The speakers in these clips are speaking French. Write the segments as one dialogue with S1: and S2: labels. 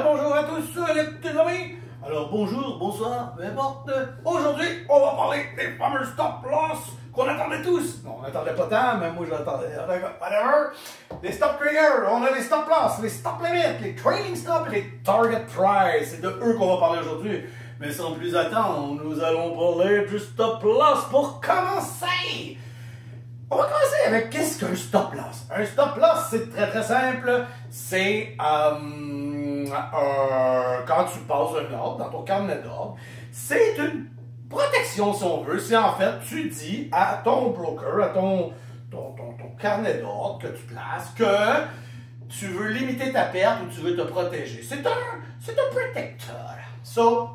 S1: Bonjour à tous les petits amis. Alors bonjour, bonsoir, peu importe. Aujourd'hui, on va parler des fameux stop loss qu'on attendait tous. Non, on n'attendait pas tant, mais moi je l'attendais. Whatever. Les stop triggers, on a les stop loss, les stop limits, les trailing stop et les target price. C'est de eux qu'on va parler aujourd'hui. Mais sans plus attendre, nous allons parler du stop loss pour commencer. On va commencer avec qu'est-ce qu'un stop loss. Un stop loss, c'est très simple. C'est quand tu passes un ordre dans ton carnet d'ordre, c'est une protection si on veut. C'est en fait, tu dis à ton broker, à ton carnet d'ordre que tu places que tu veux limiter ta perte ou tu veux te protéger. C'est un protecteur. So,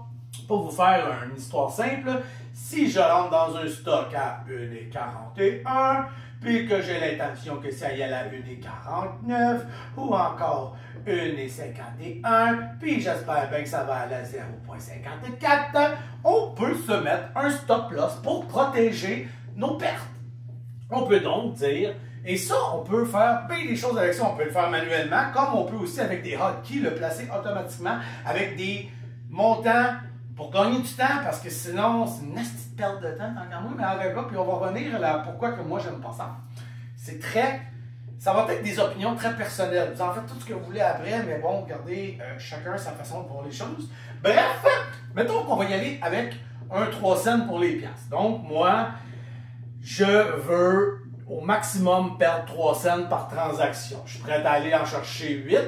S1: pour vous faire une histoire simple, si je rentre dans un stock à 1,41 puis que j'ai l'intention que ça y aille à 1,49 ou encore 1,51 puis j'espère bien que ça va aller à 0,54, on peut se mettre un stop loss pour protéger nos pertes. On peut donc dire, et ça, on peut faire bien des choses avec ça. On peut le faire manuellement, comme on peut aussi avec des hotkeys le placer automatiquement avec des montants pour gagner du temps, parce que sinon, c'est une petite perte de temps, tant qu'à moi, mais on verra, puis on va revenir à pourquoi que moi, j'aime pas ça. C'est ça va être des opinions très personnelles. Vous en faites tout ce que vous voulez après, mais bon, regardez, chacun sa façon de voir les choses. Bref, mettons qu'on va y aller avec un 3 cents pour les piastres. Donc, moi, je veux au maximum perdre 3 cents par transaction. Je suis prêt à aller en chercher 8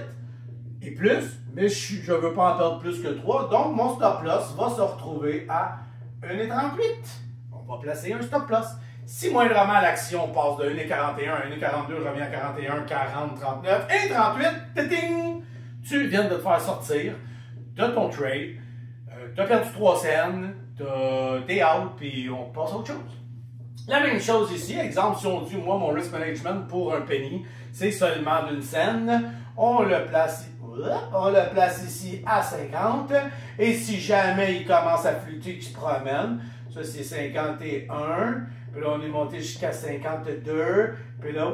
S1: et plus, mais je ne veux pas en perdre plus que 3. Donc, mon stop loss va se retrouver à 1,38. On va placer un stop loss. Si moindrement l'action passe de 1,41 à 1,42, je reviens à 41, 40, 39 et 38, téting, tu viens de te faire sortir de ton trade, tu as perdu 3 cents, t'es out, puis on passe à autre chose. La même chose ici, exemple, si on dit, moi, mon risk management pour un penny, c'est seulement d'une scène, on le place ici à 50, et si jamais il commence à fluctuer, qu'il se promène, ça c'est 51, puis là on est monté jusqu'à 52, puis là,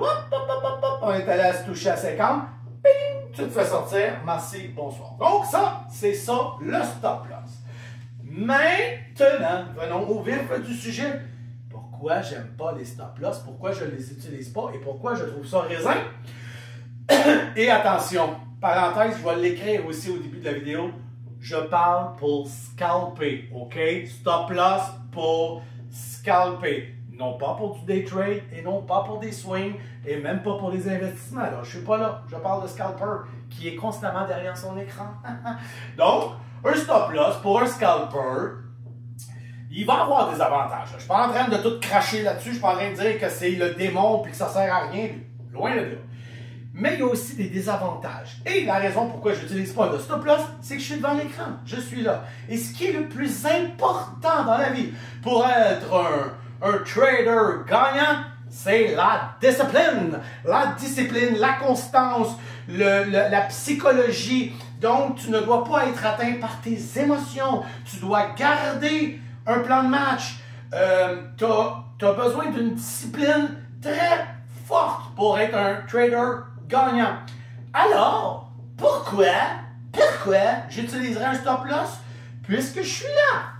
S1: on est allé à se toucher à 50, ping, tu te fais sortir, merci, bonsoir. Donc ça, c'est ça, le stop loss. Maintenant, venons au vif du sujet. Pourquoi j'aime pas les stop loss, pourquoi je les utilise pas et pourquoi je trouve ça raisin. Et attention, parenthèse, je vais l'écrire aussi au début de la vidéo, je parle pour scalper, ok? Stop loss pour scalper. Non pas pour du day trade et non pas pour des swings et même pas pour des investissements. Alors, je suis pas là, je parle de scalper qui est constamment derrière son écran. Donc, un stop loss pour un scalper, il va avoir des avantages. Je ne suis pas en train de tout cracher là-dessus. Je ne suis pas en train de dire que c'est le démon et que ça ne sert à rien. Loin de là. Mais il y a aussi des désavantages. Et la raison pourquoi je n'utilise pas le stop loss, c'est que je suis devant l'écran. Je suis là. Et ce qui est le plus important dans la vie pour être un trader gagnant, c'est la discipline. La discipline, la constance, la psychologie. Donc, tu ne dois pas être atteint par tes émotions. Tu dois garder un plan de match, tu as besoin d'une discipline très forte pour être un trader gagnant. Alors, pourquoi j'utiliserais un stop loss puisque je suis là?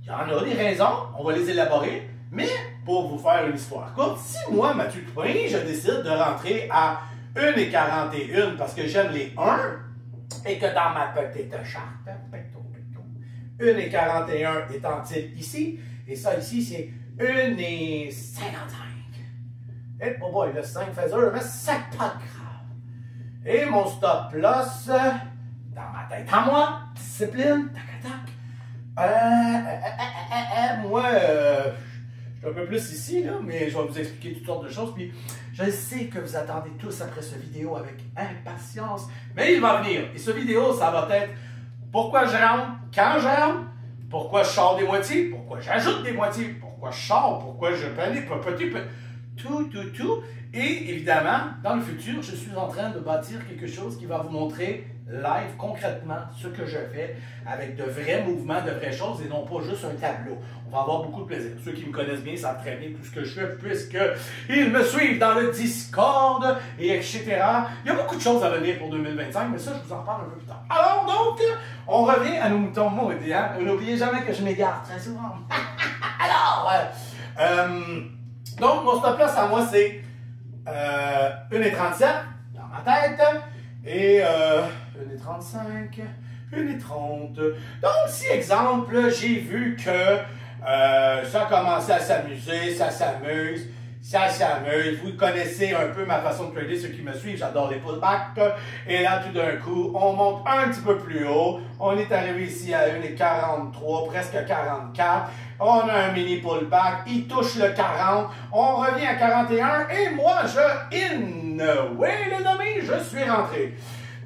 S1: Il y en a des raisons, on va les élaborer, mais pour vous faire une histoire courte, si moi, Mathieu Toupin, je décide de rentrer à 1,41 parce que j'aime les 1 et que dans ma petite charte, 1,41 étant-il ici, et ça ici, c'est 1,55. Et oh boy, le 5 fait dur, mais c'est pas grave. Et mon stop loss, dans ma tête à moi, discipline, tac. Moi, je suis un peu plus ici, là, mais je vais vous expliquer toutes sortes de choses, puis je sais que vous attendez tous après cette vidéo avec impatience, mais il va venir. Et cette vidéo, ça va être pourquoi je rentre, quand je rentre, pourquoi je sors des moitiés, pourquoi j'ajoute des moitiés, pourquoi je sors, pourquoi je pénètre, tout. Et évidemment, dans le futur, je suis en train de bâtir quelque chose qui va vous montrer live, concrètement, ce que je fais avec de vrais mouvements, de vraies choses et non pas juste un tableau. On va avoir beaucoup de plaisir. Ceux qui me connaissent bien savent très bien tout ce que je fais puisqu'ils me suivent dans le Discord et etc. Il y a beaucoup de choses à venir pour 2025, mais ça, je vous en parle un peu plus tard. Alors donc, on revient à nos moutons maudits. Hein? N'oubliez jamais que je m'égare très souvent. Alors, donc mon stop loss à moi, c'est 1,37 dans ma tête et 1,35, 1,30. Donc, si exemple, j'ai vu que ça a commencé à s'amuser, ça s'amuse. Vous connaissez un peu ma façon de trader, ceux qui me suivent, j'adore les pullbacks. Et là, tout d'un coup, on monte un petit peu plus haut. On est arrivé ici à 1,43, presque 44. On a un mini pullback, il touche le 40. On revient à 41 et moi, oui, les amis, je suis rentré.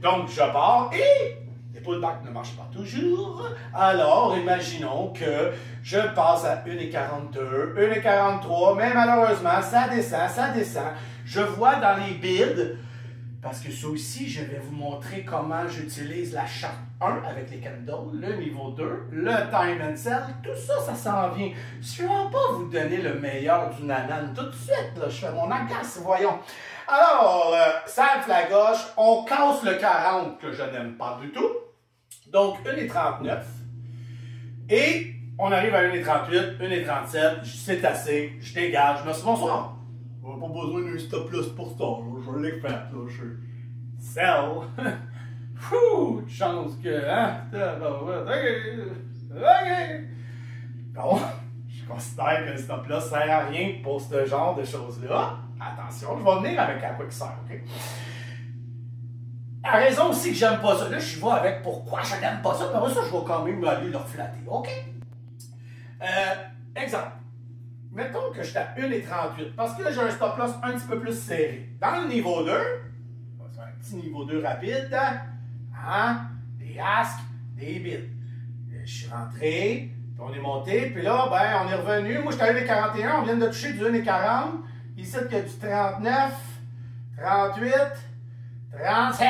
S1: Donc, je pars et les pullbacks ne marchent pas toujours. Alors, imaginons que je passe à 1,42, 1,43, mais malheureusement, ça descend. Je vois dans les bids, parce que ça aussi, je vais vous montrer comment j'utilise la charte 1 avec les candles, le niveau 2, le time and sell, tout ça, ça s'en vient. Je ne vais pas vous donner le meilleur du nanan tout de suite, là, je fais mon agace, voyons. Alors, salve la gauche, on casse le 40 que je n'aime pas du tout. Donc, 1,39. Et on arrive à 1,38, 1,37. C'est assez. Je dégage. Je me suis dit, bonsoir. On n'a pas besoin d'un stop loss pour ça. Là. Je l'ai fait. Là. Je sell. Fouh, de chance que. Hein? OK. Bon, je considère que le stop loss ne sert à rien pour ce genre de choses-là. Attention, je vais venir avec à quoi il sert. OK? La raison aussi que j'aime pas ça, là, je vais avec pourquoi je n'aime pas ça, mais après ça, je vais quand même aller le reflatter, OK? Exemple. Mettons que je suis à 1,38, parce que là, j'ai un stop loss un petit peu plus serré. Dans le niveau 2, on va faire un petit niveau 2 rapide, hein? Des asks, des bids. Je suis rentré, puis on est monté, puis là, ben, on est revenu. Moi, je suis à 1,41, on vient de toucher du 1,40. Ici, il y a du 39, 38, 37.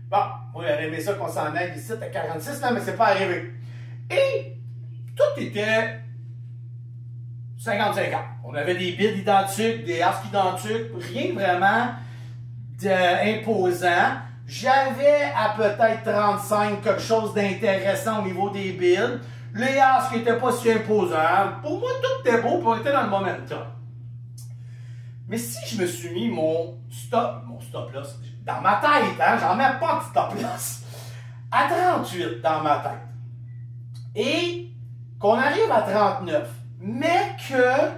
S1: Bon, moi, j'aurais aimé ça qu'on s'en aille ici à 46, là, mais c'est pas arrivé. Et tout était 50-50. On avait des bids identiques, des asks identiques, rien vraiment d'imposant. J'avais à peut-être 35 quelque chose d'intéressant au niveau des bids. Les asks n'étaient pas si imposants. Pour moi, tout était beau, puis on était dans le momentum. Mais si je me suis mis mon stop loss, dans ma tête, hein, j'en mets pas de stop loss, à 38 dans ma tête, et qu'on arrive à 39, mais que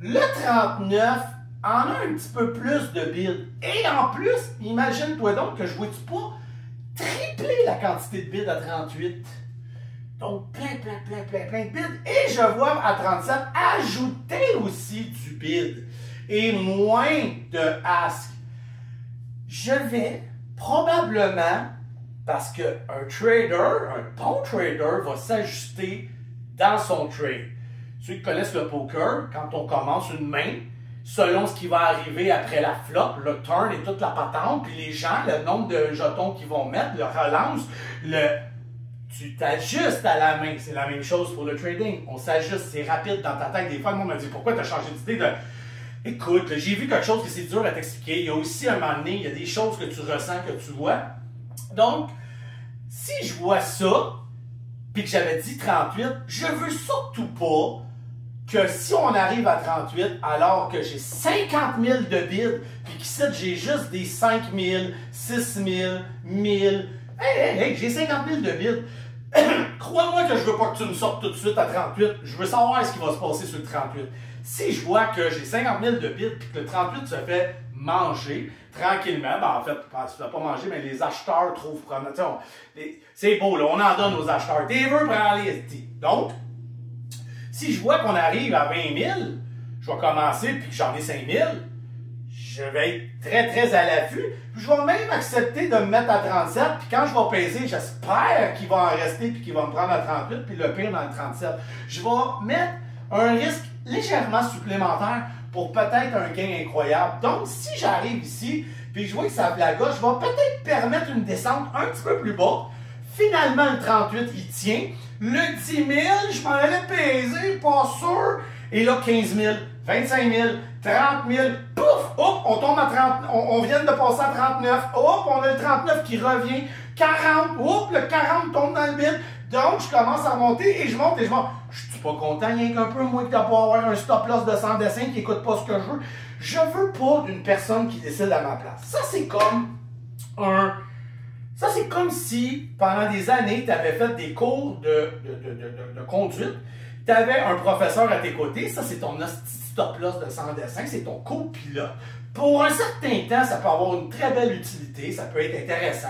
S1: le 39 en a un petit peu plus de bids. Et en plus, imagine-toi donc que je ne vois-tu pas tripler la quantité de bids à 38. Donc, plein de bids. Et je vois à 37 ajouter aussi du bid. Et moins de ask. Je vais probablement, parce qu'un trader, un bon trader, va s'ajuster dans son trade. Ceux qui connaissent le poker, quand on commence une main, selon ce qui va arriver après la flop, le turn et toute la patente, puis les gens, le nombre de jetons qu'ils vont mettre, le relance, tu t'ajustes à la main. C'est la même chose pour le trading. On s'ajuste, c'est rapide dans ta tête. Des fois, le monde me dit, pourquoi tu as changé d'idée de... Écoute, j'ai vu quelque chose que c'est dur à t'expliquer. Il y a aussi un moment donné, il y a des choses que tu ressens, que tu vois. Donc, si je vois ça, puis que j'avais dit 38, je veux surtout pas que si on arrive à 38, alors que j'ai 50 000 de bids, puis qu'ici j'ai juste des 5 000, 6 000, 1000, hey, j'ai 50 000 de bids. Crois-moi que je veux pas que tu me sortes tout de suite à 38. Je veux savoir ce qui va se passer sur le 38. Si je vois que j'ai 50 000 de bids puis que le 38 se fait manger tranquillement, ben en fait, ça ne fait pas manger, mais les acheteurs trouvent prometteur. C'est beau, là, on en donne aux acheteurs. T'es veux, prends-les. Donc, si je vois qu'on arrive à 20 000, je vais commencer puis que j'en ai 5 000, je vais être très à l'affût. Je vais même accepter de me mettre à 37, puis quand je vais peser, j'espère qu'il va en rester puis qu'il va me prendre à 38, puis le pire dans le 37. Je vais mettre un risque légèrement supplémentaire pour peut-être un gain incroyable. Donc, si j'arrive ici, puis je vois que ça plaît à gauche, je vais peut-être permettre une descente un petit peu plus bas. Finalement, le 38, il tient. Le 10 000, je m'en allais peser, pas sûr. Et là, 15 000, 25 000, 30 000, pouf, hop, on tombe à 30, on vient de passer à 39, hop, on a le 39 qui revient, 40, hop, le 40 tombe dans le bide. Donc, je commence à monter et je monte et je monte. Je suis pas content, il y a un peu moins que de pas avoir un stop-loss de 100 dessins qui écoute pas ce que je veux. Je veux pas d'une personne qui décide à ma place. Ça, c'est comme Ça, c'est comme si, pendant des années, tu avais fait des cours de conduite, tu avais un professeur à tes côtés, ça, c'est ton stop-loss de 100 dessins, c'est ton copilote. Pour un certain temps, ça peut avoir une très belle utilité, ça peut être intéressant.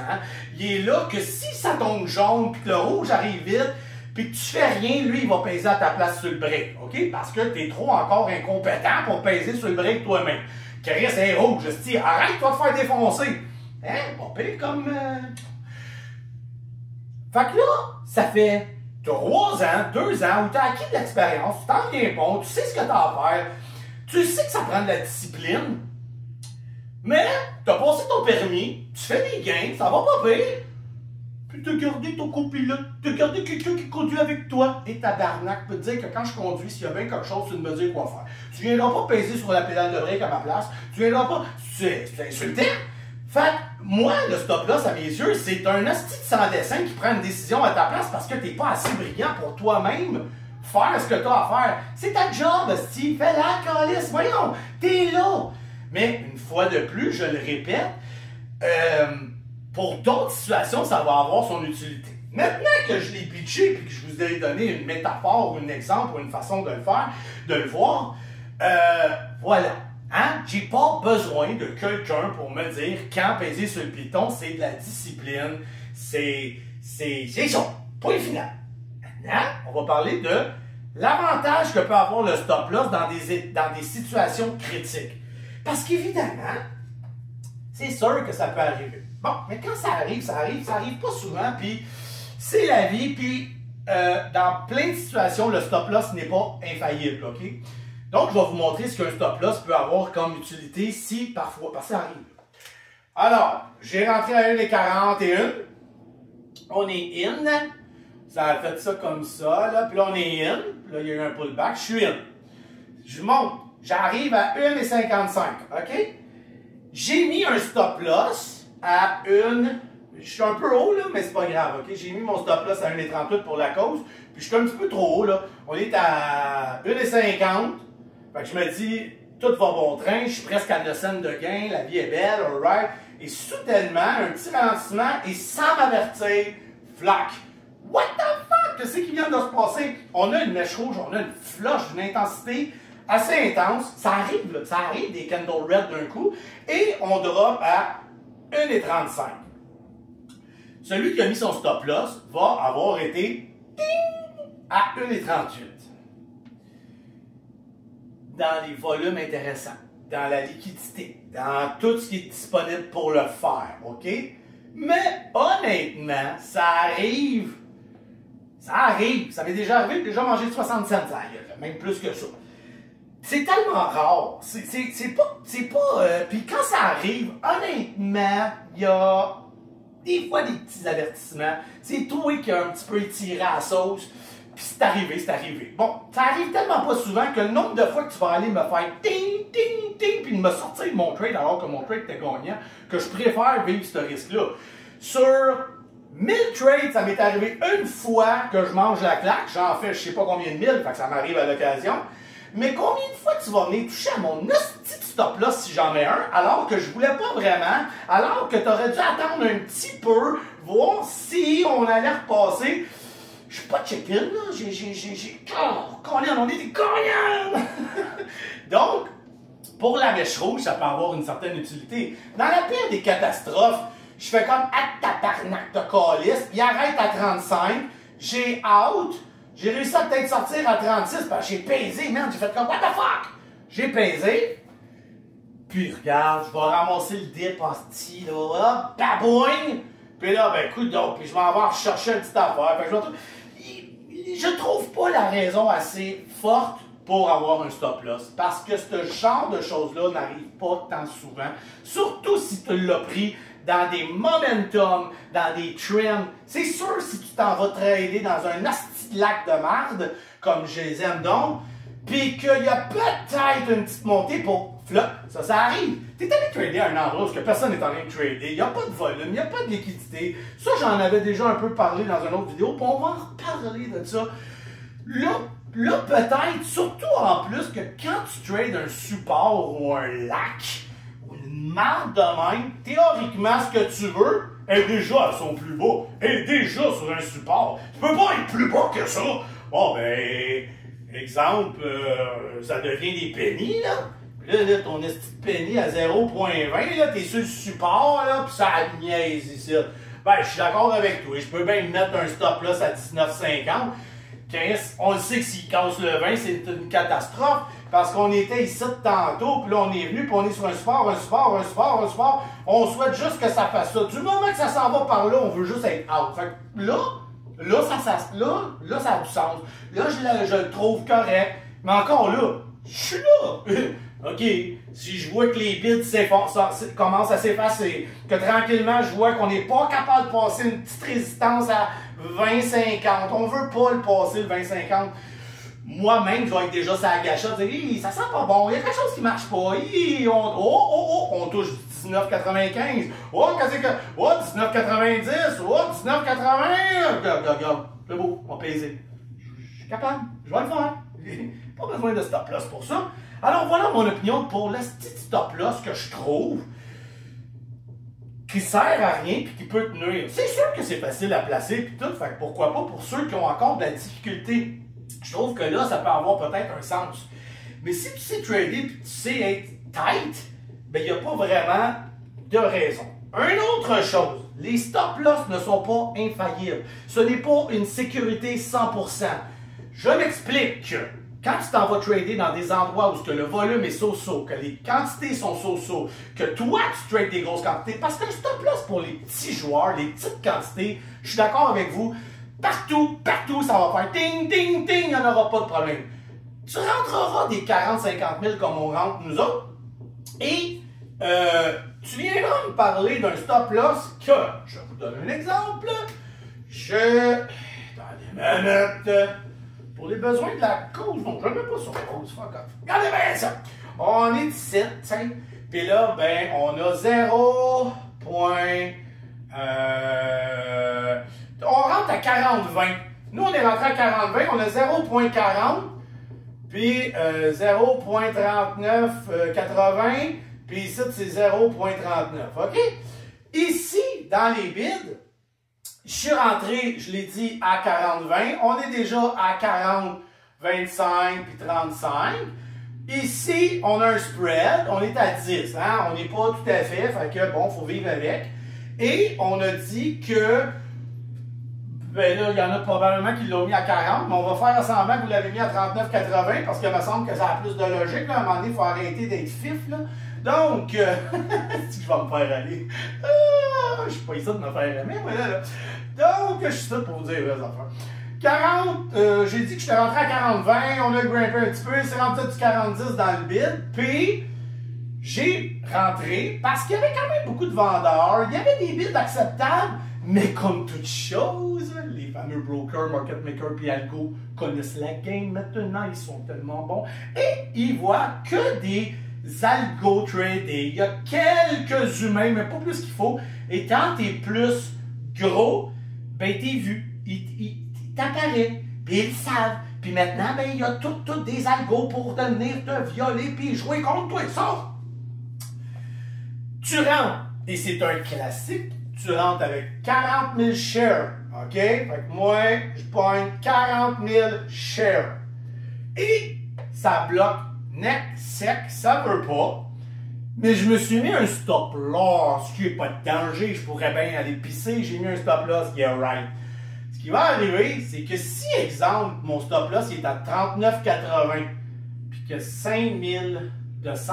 S1: Il est là que si ça tombe jaune, puis que le rouge arrive vite, puis que tu fais rien, lui, il va peser à ta place sur le break, OK? Parce que tu es trop encore incompétent pour peser sur le break toi-même. Chris, c'est rouge, je te dis, arrête-toi de faire défoncer. Hein? Pas pire comme... Fait que là, ça fait 3 ans, 2 ans où tu as acquis de l'expérience, tu t'en viens bon, tu sais ce que tu as à faire, tu sais que ça prend de la discipline, mais tu as passé ton permis, tu fais des gains, ça va pas pire, puis tu as gardé ton copilote, tu as gardé quelqu'un qui conduit avec toi, et tabarnak peut te dire que quand je conduis, s'il y a bien quelque chose, tu me dire quoi faire. Tu viendras pas peser sur la pédale de break à ma place, tu viendras pas, c'est insultant. Fait que moi, le stop-loss, à mes yeux, c'est un hostie de sans dessin qui prend une décision à ta place parce que t'es pas assez brillant pour toi-même faire ce que tu as à faire. C'est ta job, hostie. Fais-la, calice. Voyons, t'es là. Mais une fois de plus, je le répète, pour d'autres situations, ça va avoir son utilité. Maintenant que je l'ai pitché et que je vous ai donné une métaphore ou un exemple ou une façon de le faire, de le voir, voilà. Hein? J'ai pas besoin de quelqu'un pour me dire quand peser sur le piton, c'est de la discipline, c'est ça, point final. Maintenant, on va parler de l'avantage que peut avoir le stop-loss dans des situations critiques. Parce qu'évidemment, c'est sûr que ça peut arriver. Bon, mais quand ça arrive pas souvent, puis c'est la vie, puis dans plein de situations, le stop-loss n'est pas infaillible, OK? Donc, je vais vous montrer ce qu'un stop-loss peut avoir comme utilité si parfois, parce que ça arrive. Alors, j'ai rentré à 1,41. On est in. Ça a fait ça comme ça, là. Puis là, on est in. Puis là, il y a eu un pullback. Je suis in. Je monte. J'arrive à 1,55. OK? J'ai mis un stop-loss à une... Je suis un peu haut, là, mais c'est pas grave, OK? J'ai mis mon stop-loss à 1,38 pour la cause. Puis je suis un petit peu trop haut, là. On est à 1,50. Fait que je me dis, tout va bon train, je suis presque à 9 cents de gain, la vie est belle, alright. Et soudainement, un petit ralentissement, et sans m'avertir, flac. What the fuck? Qu'est-ce qui vient de se passer? On a une mèche rouge, on a une flush d'une intensité assez intense. Ça arrive, là, ça arrive des candle red d'un coup. Et on drop à 1,35. Celui qui a mis son stop loss va avoir été à 1,38. Dans les volumes intéressants, dans la liquidité, dans tout ce qui est disponible pour le faire, OK? Mais honnêtement, ça arrive, ça m'est déjà arrivé, j'ai déjà mangé 60 cents, même plus que ça. C'est tellement rare, c'est pas, puis quand ça arrive, honnêtement, il y a des fois des petits avertissements, c'est toi qui as un petit peu étiré à la sauce, puis c'est arrivé, c'est arrivé. Bon, ça arrive tellement pas souvent que le nombre de fois que tu vas aller me faire ting, ting, ting, puis de me sortir de mon trade alors que mon trade était gagnant, que je préfère vivre ce risque-là. Sur 1000 trades, ça m'est arrivé une fois que je mange la claque. J'en fais je sais pas combien de mille, fait que ça m'arrive à l'occasion. Mais combien de fois tu vas venir toucher à mon petit stop-là si j'en ai un, alors que je voulais pas vraiment, alors que tu aurais dû attendre un petit peu, voir si on allait repasser. Je suis pas check-in, là. Colin, on est des cognons! Donc, pour la mèche rouge, ça peut avoir une certaine utilité. Dans la pire des catastrophes, je fais comme à tabarnak de calice, il arrête à 35, j'ai out, j'ai réussi à peut-être sortir à 36 parce que j'ai pesé, man, j'ai fait comme what the fuck? J'ai pesé, puis regarde, je vais ramasser le dip en style, là, hop, babouing! Puis là, ben écoute donc, puis je m'en vais chercher une petite affaire. Fait que je trouve pas la raison assez forte pour avoir un stop loss. Parce que ce genre de choses-là n'arrive pas tant souvent. Surtout si tu l'as pris dans des momentum, dans des trends. C'est sûr, si tu t'en vas trader dans un asti de lac de marde, comme je les aime donc, puis qu'il y a peut-être une petite montée pour flop, ça arrive. Tu es allé trader à un endroit où personne n'est en train de trader, il n'y a pas de volume, il n'y a pas de liquidité. Ça, j'en avais déjà un peu parlé dans une autre vidéo, puis on va en reparler de ça. Là peut-être, surtout en plus que quand tu trades un support ou un lac, ou une marque de même, théoriquement, ce que tu veux est déjà à son plus bas, est déjà sur un support. Tu peux pas être plus bas que ça. Bon, ben, exemple, ça devient des pennies, là. Là, ton esti de penny à 0.20, là, t'es sur le support, là, pis ça niaise ici. Ben, je suis d'accord avec toi. Je peux bien mettre un stop loss à 19,50. On le sait que s'il casse le 20, c'est une catastrophe. Parce qu'on était ici tantôt, puis là, on est venu, puis on est sur un support, un support, un support, un support. On souhaite juste que ça fasse ça. Du moment que ça s'en va par là, on veut juste être out. Fait que là, ça a du sens. Là, je le trouve correct. Mais encore là, je suis là. OK, si je vois que les bids commencent à s'effacer, que tranquillement, je vois qu'on n'est pas capable de passer une petite résistance à 20,50, on veut pas le passer, le 20,50. Moi-même, je vais être déjà sur la gâchette, dire, ça sent pas bon, il y a quelque chose qui marche pas. On touche 19,95. Qu'est-ce que. 19,90. 19,80. Regarde, c'est beau, on va peser. Je suis capable, je vais le faire. Pas besoin de stop loss pour ça. Alors voilà mon opinion pour le petit stop loss que je trouve qui sert à rien et qui peut te nuire. C'est sûr que c'est facile à placer puis tout, fait que pourquoi pas pour ceux qui ont encore de la difficulté. Je trouve que là, ça peut avoir peut-être un sens. Mais si tu sais trader et tu sais être tight, ben il n'y a pas vraiment de raison. Une autre chose, les stop loss ne sont pas infaillibles. Ce n'est pas une sécurité 100%. Je m'explique. Quand tu t'en vas trader dans des endroits où le volume est so-so, que les quantités sont so-so, que toi tu trades des grosses quantités, parce que le stop loss pour les petits joueurs, les petites quantités, je suis d'accord avec vous, partout, ça va faire ting, ting, ting, il n'y en aura pas de problème. Tu rentreras des 40-50 000 comme on rentre nous autres, et tu viendras me parler d'un stop loss que, je vous donne un exemple, dans des minutes. Pour les besoins de la cause, donc je ne mets pas sur cause, fuck off. Regardez bien ça! On est 17, tiens. Puis là, ben, on a 0. On rentre à 40-20. Nous, on est rentré à 40-20, on a 0.40, puis 0.3980, puis ici, c'est 0.39, OK? Ici, dans les bids, je suis rentré, je l'ai dit, à 40-20. On est déjà à 40-25 puis 35. Ici, on a un spread. On est à 10. Hein? On n'est pas tout à fait. Fait que, bon, il faut vivre avec. Et on a dit que, ben là, il y en a probablement qui l'ont mis à 40, mais on va faire semblant que vous l'avez mis à 39-80 parce qu'il me semble que ça a plus de logique. Là. À un moment donné, il faut arrêter d'être fif. Là. Donc, si je vais me faire aller. Je suis pas ici de me faire aimer, mais là. Donc, je suis ça pour vous dire les affaires. 40, j'ai dit que j'étais rentré à 40-20, on a grimpé un petit peu, c'est rentré du 40-10 dans le bid, puis j'ai rentré parce qu'il y avait quand même beaucoup de vendeurs, il y avait des bids acceptables, mais comme toute chose, les fameux brokers, market makers puis algo connaissent la game maintenant, ils sont tellement bons, et ils voient que des algo tradés. Il y a quelques humains, mais pas plus qu'il faut, et quand tu es plus gros, ben t'es vu, il t'apparaît, puis ils le savent. Puis maintenant, ben il y a toutes des algos pour venir te violer puis jouer contre toi. Ça, tu rentres, et c'est un classique, tu rentres avec 40 000 shares, OK? Fait que moi, je pogne 40 000 shares. Et ça bloque net sec, ça veut pas. Mais je me suis mis un stop loss, qui n'est pas de danger, je pourrais bien aller pisser, j'ai mis un stop loss qui est right. Ce qui va arriver, c'est que si, exemple, mon stop loss est à 39,80, puis que 5000 de 16,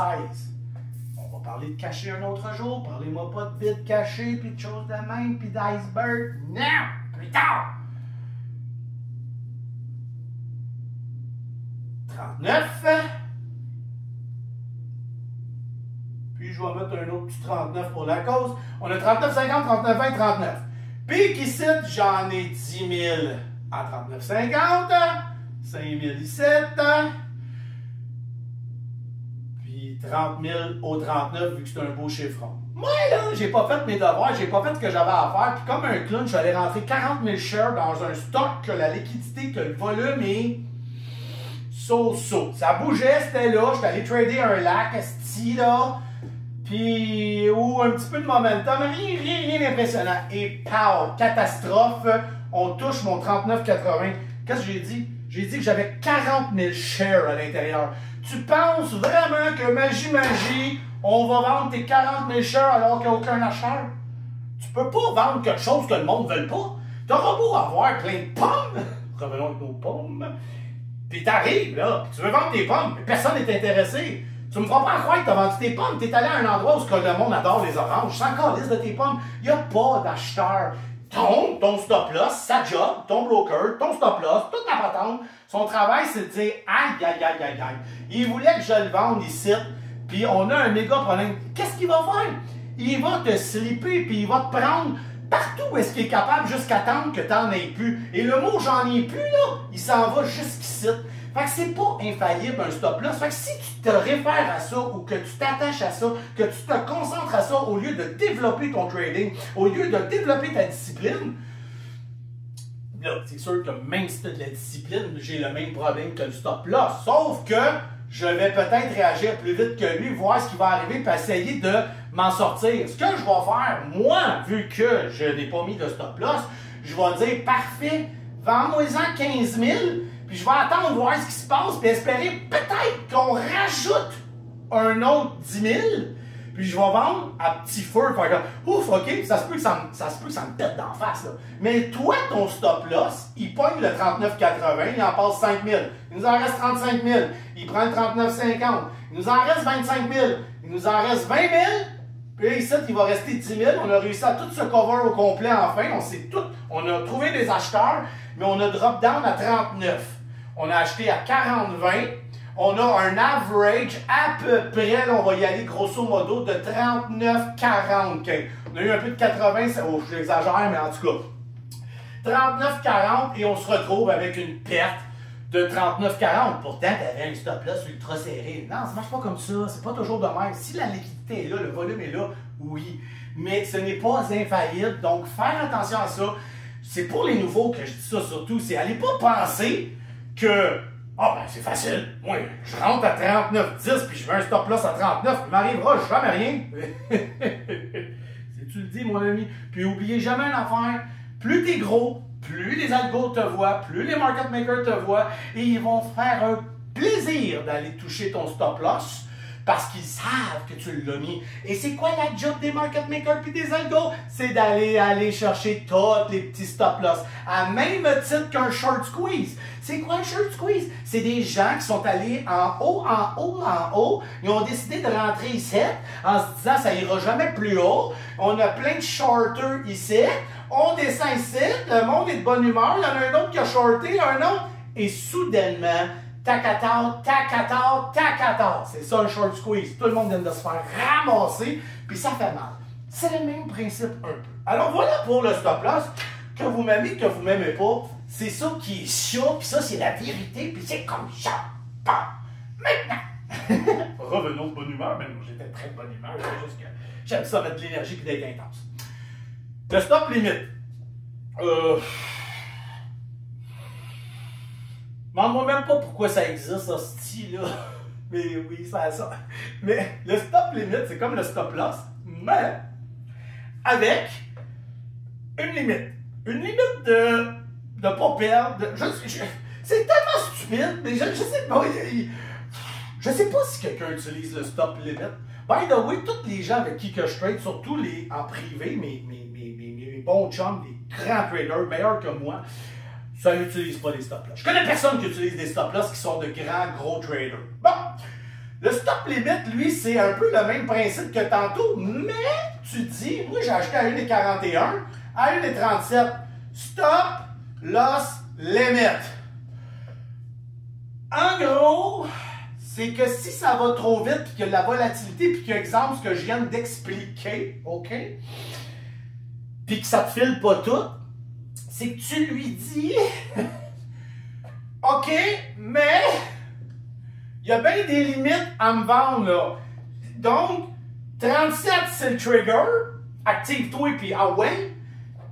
S1: on va parler de cacher un autre jour, parlez-moi pas de bid caché, puis de choses de même, puis d'iceberg, non, plus tard! 39. Puis je vais mettre un autre petit 39 pour la cause. On a 39, 50, 39, 20, 39. Puis qu'ici, j'en ai 10 000 à 39, 50. 5 000 ici. Puis 30 000 au 39 vu que c'est un beau chiffron. Moi, là, j'ai pas fait mes devoirs, j'ai pas fait ce que j'avais à faire. Puis comme un clown, je suis allé rentrer 40 000 shares dans un stock que la liquidité, que le volume est so-so. Ça bougeait, c'était là. J'étais allé trader un lac, esti, là. Puis, ou un petit peu de momentum, rien d'impressionnant. Et pow, catastrophe, on touche mon 39,80. Qu'est-ce que j'ai dit? J'ai dit que j'avais 40 000 shares à l'intérieur. Tu penses vraiment que magie, on va vendre tes 40 000 shares alors qu'il n'y a aucun acheteur? Tu peux pas vendre quelque chose que le monde ne veut pas. T'auras beau avoir plein de pommes, revenons avec nos pommes, puis t'arrives là, puis tu veux vendre tes pommes, mais personne n'est intéressé. Tu me feras pas croire que tu as vendu tes pommes. Tu es allé à un endroit où le monde adore les oranges. Sans calice de tes pommes. Il n'y a pas d'acheteur. Ton stop-loss, sa job, ton broker, ton stop-loss, toute ta patente, son travail, c'est de dire aïe, aïe, aïe, aïe, aïe. Il voulait que je le vende ici, puis on a un méga problème. Qu'est-ce qu'il va faire? Il va te slipper, puis il va te prendre partout où est-ce qu'il est capable jusqu'à temps que tu n'en aies plus. Et le mot j'en ai plus, là, il s'en va jusqu'ici. Fait que c'est pas infaillible un stop-loss. Fait que si tu te réfères à ça ou que tu t'attaches à ça, que tu te concentres à ça au lieu de développer ton trading, au lieu de développer ta discipline, là, c'est sûr que même si tu as de la discipline, j'ai le même problème que le stop-loss. Sauf que je vais peut-être réagir plus vite que lui, voir ce qui va arriver, puis essayer de m'en sortir. Ce que je vais faire, moi, vu que je n'ai pas mis de stop-loss, je vais dire, parfait, vends-moi-en 15 000, puis je vais attendre voir ce qui se passe, puis espérer peut-être qu'on rajoute un autre 10 000, puis je vais vendre à petit feu, faire comme, ouf, ok, ça se peut que ça me pète d'en face, là. Mais toi, ton stop-loss, il pogne le 39,80, il en passe 5 000, il nous en reste 35 000, il prend le 39,50, il nous en reste 25 000, il nous en reste 20 000, puis ici, il va rester 10 000, on a réussi à tout se cover au complet enfin, on a trouvé des acheteurs, mais on a drop down à 39. On a acheté à 40-20. On a un average à peu près, là, on va y aller grosso modo, de 39-40. On a eu un peu de 80, je l'exagère, mais en tout cas. 39-40 et on se retrouve avec une perte de 39-40. Pourtant, tu avais un stop-loss ultra serré. Non, ça marche pas comme ça. C'est pas toujours de même. Si la liquidité est là, le volume est là, oui. Mais ce n'est pas infaillible. Donc, faire attention à ça. C'est pour les nouveaux que je dis ça surtout. C'est allez pas penser que ben c'est facile. Moi, je rentre à 39,10 puis je veux un stop loss à 39. Il m'arrivera jamais rien. Si tu le dis, mon ami. Puis oubliez jamais une affaire. Plus t'es gros, plus les algos te voient, plus les market makers te voient, et ils vont faire un plaisir d'aller toucher ton stop loss. Parce qu'ils savent que tu l'as mis. Et c'est quoi la job des market makers puis des algos? C'est aller chercher tous les petits stop-loss. À même titre qu'un short squeeze. C'est quoi un short squeeze? C'est des gens qui sont allés en haut. Ils ont décidé de rentrer ici en se disant ça ira jamais plus haut. On a plein de shorters ici. On descend ici. Le monde est de bonne humeur. Il y en a un autre qui a shorté, un autre. Et soudainement, tac-à-tac. C'est ça un short squeeze. Tout le monde vient de se faire ramasser, puis ça fait mal. C'est le même principe un peu. Alors voilà pour le stop-loss. Que vous m'aimez, que vous m'aimez pas, c'est ça qui est ça, puis ça c'est la vérité, puis c'est comme ça. Bon. Maintenant, revenons de bonne humeur. Même moi j'étais très de bonne humeur, c'est juste que j'aime ça mettre de l'énergie puis d'être intense. Le stop limite. Demande-moi même pas pourquoi ça existe, ce style là. Mais oui, ça a ça. Mais le stop limite, c'est comme le stop loss, mais avec une limite. Une limite de pas perdre. C'est tellement stupide, mais je sais pas. Je sais pas si quelqu'un utilise le stop limit. By the way, tous les gens avec qui que je trade, surtout les en privé, mes bons chums, les grands traders, meilleurs que moi, ça n'utilise pas les stop-loss. Je connais personne qui utilise des stop-loss qui sont de grands, gros traders. Bon, le stop limit, lui, c'est un peu le même principe que tantôt, mais tu dis, moi j'ai acheté à 1,41, à 1,37, stop, loss, limit. En gros, c'est que si ça va trop vite, puis qu'il y a de la volatilité, puis qu'il y a exemple ce que je viens d'expliquer, OK? Puis que ça te file pas tout, c'est que tu lui dis OK, mais il y a bien des limites à me vendre, là. Donc, 37, c'est le trigger. Active-toi et puis ah ouais.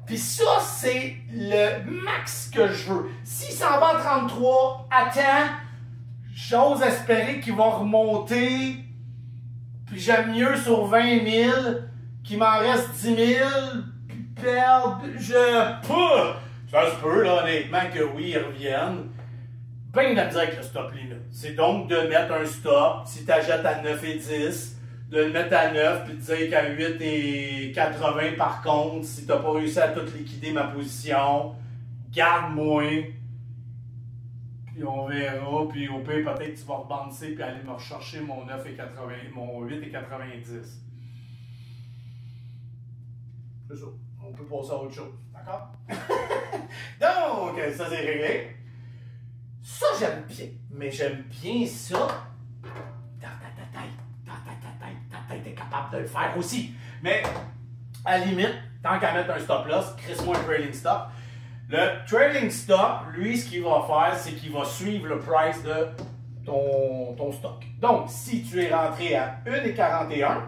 S1: Puis ça, c'est le max que je veux. Si ça va à 33, attends. J'ose espérer qu'il va remonter. Puis j'aime mieux sur 20 000 qu'il m'en reste 10 000. Puis perdre. Ça se peut, là, honnêtement, que oui, ils reviennent. Ben de la misère avec le stop limit. C'est donc de mettre un stop, si tu achètes à 9 et 10, de le mettre à 9 puis de dire qu'à 8 et 80 par contre, si tu n'as pas réussi à tout liquider ma position, garde-moi. Puis on verra, puis au pire, peut-être que tu vas rebancer puis aller me rechercher mon 9 et 80, mon 8 et 90. C'est ça. On peut passer à autre chose. D'accord? Donc, ça c'est réglé. Ça, j'aime bien. Mais j'aime bien ça dans ta tête. Ta tête est capable de le faire aussi. Mais, à la limite, tant qu'à mettre un stop loss, crisse-moi un trailing stop. Le trailing stop, lui, ce qu'il va faire, c'est qu'il va suivre le price de ton stock. Donc, si tu es rentré à 1,41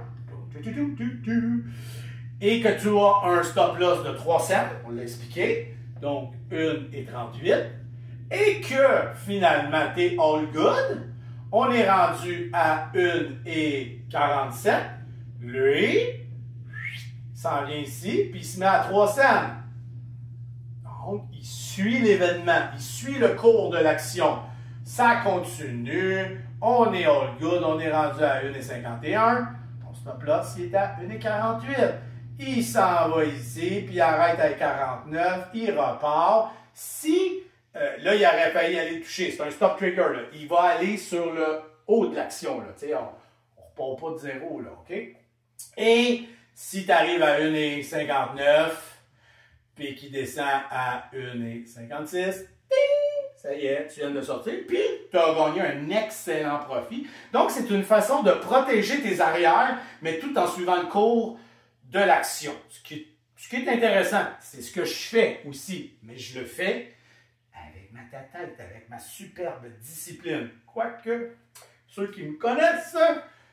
S1: et que tu as un stop loss de 3 cents, on l'a expliqué, donc 1,38, et que finalement tu es all good, on est rendu à 1,47, lui, s'en vient ici, puis il se met à 3 cents. Donc, il suit l'événement, il suit le cours de l'action. Ça continue, on est all good, on est rendu à 1,51, on stop loss, il est à 1,48. Il s'en va ici, puis il arrête à 49, il repart. Si, là, il aurait failli aller toucher, c'est un stop trigger, là. Il va aller sur le haut de l'action, là. Tu sais, on repart pas de zéro, là, OK? Et si tu arrives à 1,59, puis qu'il descend à 1,56, ça y est, tu viens de sortir, puis tu as gagné un excellent profit. Donc, c'est une façon de protéger tes arrières, mais tout en suivant le cours de l'action. Ce qui est intéressant, c'est ce que je fais aussi, mais je le fais avec ma tête, avec ma superbe discipline. Quoique, ceux qui me connaissent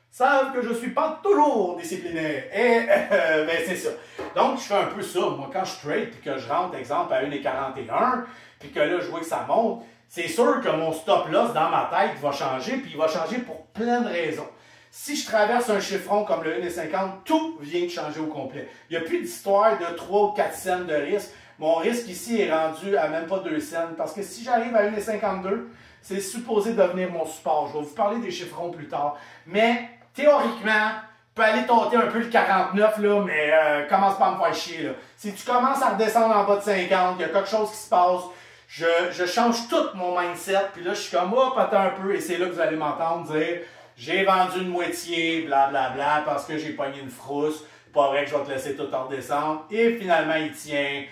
S1: savent que je ne suis pas toujours discipliné. Et ben c'est ça. Donc, je fais un peu ça. Moi, quand je trade, puis que je rentre, exemple, à 1,41, puis que là, je vois que ça monte, c'est sûr que mon stop loss dans ma tête va changer, puis il va changer pour plein de raisons. Si je traverse un chiffron comme le 1,50, tout vient de changer au complet. Il n'y a plus d'histoire de 3 ou 4 cents de risque. Mon risque ici est rendu à même pas 2 cents, parce que si j'arrive à 1,52, c'est supposé devenir mon support. Je vais vous parler des chiffrons plus tard. Mais, théoriquement, tu peux aller tenter un peu le 49, là, mais commence pas à me faire chier. Là. Si tu commences à redescendre en bas de 50, il y a quelque chose qui se passe, je change tout mon mindset, puis là, je suis comme, hop, attends un peu, et c'est là que vous allez m'entendre dire, j'ai vendu une moitié, blablabla, parce que j'ai pogné une frousse, pas vrai que je vais te laisser tout en redescendre, et finalement, il tient,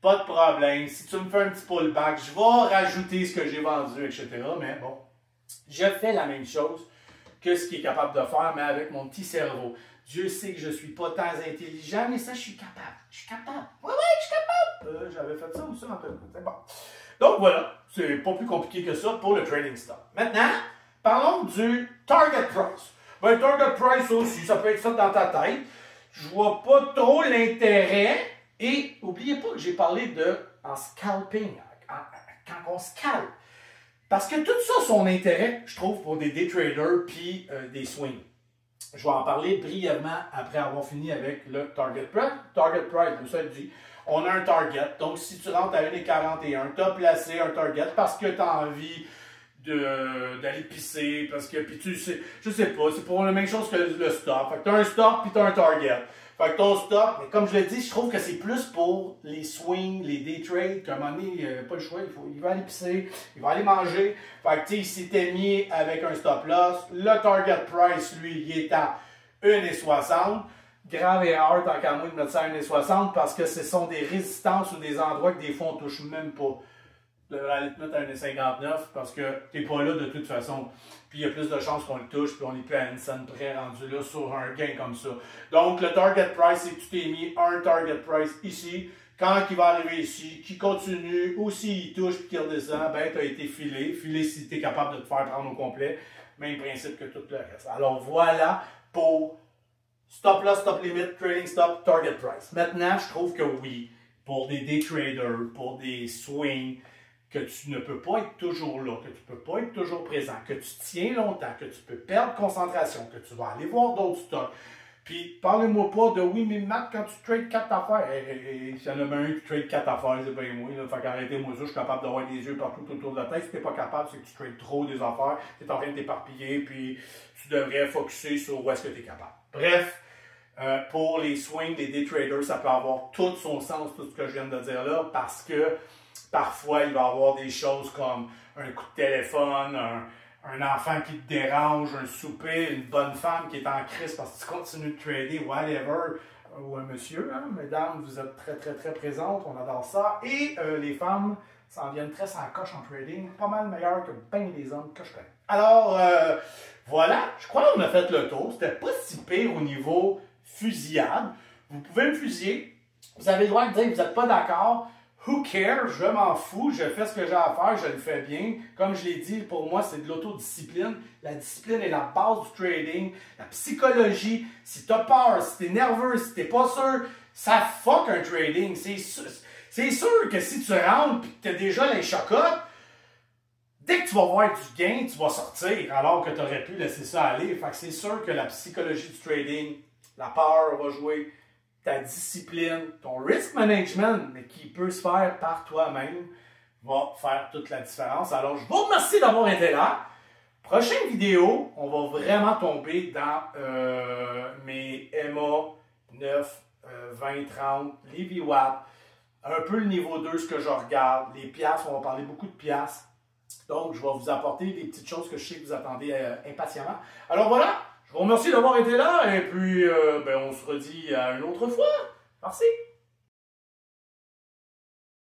S1: pas de problème, si tu me fais un petit pullback, je vais rajouter ce que j'ai vendu, etc., mais bon, je fais la même chose que ce qu'il est capable de faire, mais avec mon petit cerveau. Dieu sait que je ne suis pas tant intelligent, mais ça, je suis capable. Je suis capable. Oui, je suis capable. J'avais fait ça aussi en fait. C'est bon. Donc voilà, c'est pas plus compliqué que ça pour le trading stop. Maintenant, parlons du target price. Ben, target price aussi, ça peut être ça dans ta tête. Je vois pas trop l'intérêt. Et n'oubliez pas que j'ai parlé de en scalping, quand on scalpe. Parce que tout ça a son intérêt, je trouve, pour des day traders puis des swings. Je vais en parler brièvement après avoir fini avec le target price. Target price, ça le dit. On a un target. Donc, si tu rentres à 1,41, tu as placé un target parce que tu as envie d'aller pisser, parce que, puis tu sais, je sais pas, c'est pour la même chose que le stop. Fait que tu as un stop puis tu as un target. Fait que ton stop, mais comme je l'ai dit, je trouve que c'est plus pour les swings, les day trades, qu'à un moment donné, pas le choix, il va aller pisser, il va aller manger. Fait que tu sais, il s'était mis avec un stop loss. Le target price, lui, il est à 1,60. Grave erreur, tant qu'à moi, de mettre ça à 1,60 parce que ce sont des résistances ou des endroits que des fois on touche même pas. devrais te mettre à 1,59 parce que tu n'es pas là de toute façon. Puis il y a plus de chances qu'on le touche, puis on est plus à une scène près rendu là sur un gain comme ça. Donc le target price, c'est que tu t'es mis un target price ici. Quand il va arriver ici, qui continue, ou s'il touche puis qu'il redescend, ben tu as été filé. Filé si tu es capable de te faire prendre au complet. Même principe que tout le reste. Alors voilà pour stop loss, stop limit, trading stop, target price. Maintenant, je trouve que oui, pour des day traders, pour des swings, que tu ne peux pas être toujours là, que tu ne peux pas être toujours présent, que tu tiens longtemps, que tu peux perdre concentration, que tu vas aller voir d'autres stocks. Puis, parlez-moi pas de oui, mais Matt, quand tu trades 4 affaires, s'il y en a bien un qui trade 4 affaires, c'est bien moi. Là, fait qu'arrêtez-moi ça, je suis capable d'avoir des yeux partout autour de la tête. Si tu n'es pas capable, c'est que tu trades trop des affaires, tu es en train de t'éparpiller, puis tu devrais focusser sur où est-ce que tu es capable. Bref, pour les swings, les day traders, ça peut avoir tout son sens, tout ce que je viens de dire là, parce que parfois, il va y avoir des choses comme un coup de téléphone, un enfant qui te dérange, un souper, une bonne femme qui est en crise parce que tu continues de trader, whatever. Ou un monsieur, hein, mesdames, vous êtes très, très, très présentes, on adore ça. Et les femmes s'en viennent très sans coche en trading, pas mal meilleures que bien les hommes que je connais. Alors, voilà, je crois qu'on a fait le tour. C'était pas si pire au niveau fusillade. Vous pouvez me fusiller. Vous avez le droit de dire que vous n'êtes pas d'accord. Who cares? Je m'en fous, je fais ce que j'ai à faire, je le fais bien. Comme je l'ai dit, pour moi, c'est de l'autodiscipline. La discipline est la base du trading. La psychologie, si tu as peur, si tu es nerveux, si tu n'es pas sûr, ça fuck un trading. C'est sûr que si tu rentres et que tu as déjà les chocottes, dès que tu vas voir du gain, tu vas sortir alors que tu aurais pu laisser ça aller. Fait que c'est sûr que la psychologie du trading, la peur va jouer, ta discipline, ton risk management, mais qui peut se faire par toi-même, va faire toute la différence. Alors, je vous remercie d'avoir été là. Prochaine vidéo, on va vraiment tomber dans mes EMA 9, 20, 30, les VWAP, un peu le niveau 2, ce que je regarde, les piastres, on va parler beaucoup de piastres. Donc, je vais vous apporter des petites choses que je sais que vous attendez impatiemment. Alors voilà! Je vous remercie d'avoir été là et puis on se redit à une autre fois. Merci.